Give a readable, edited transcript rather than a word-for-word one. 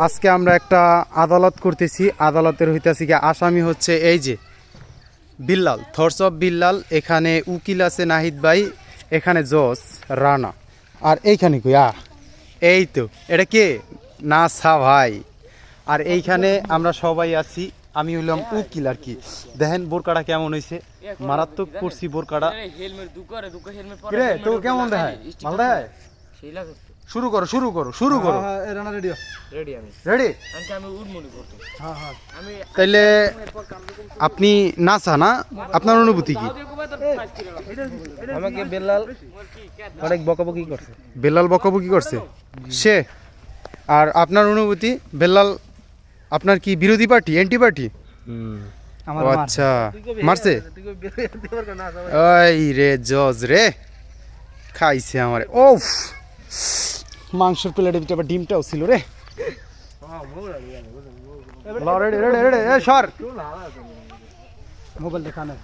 আজকে আমরা একটা আদালত করতেছি। আদালতের হইতেছি কি আসামি হচ্ছে এই যে বিল্লাল, থরস অফ বিল্লাল। এখানে উকিল আছে নাহিদ ভাই, এখানে জজ রানা, আর এইখানে কইয়া এই তো এটা কে নাসা ভাই। আর এইখানে আমরা সবাই আছি। আমি হইলাম উকিল আর কি। দেখেন বোরকাটা কেমন হয়েছে, মারাত্মক করছি বোরকাটা। কিরে তো কেমন দেখায়? ভালো দেখায়? শুরু করো শুরু করো শুরু করো। রেডি? তাইলে আপনি নাসা না, আপনার অনুভূতি কি? আমাকে বেলাল অনেক বকাবকি করছে। বেল্লাল বকাবকি করছে সে, আর আপনার অনুভূতি? বেল্লাল আপনার কি বিরোধী পার্টি, এন্টি পার্টি? আচ্ছা মারছে। ওই রে জজ রে খাইছে আমারে। ওফ মাংসের প্লেটের ভিতরে আবার ডিমটাও ছিল রে। রেডি রেডি রেডি এ সর মোবাইল দেখানো।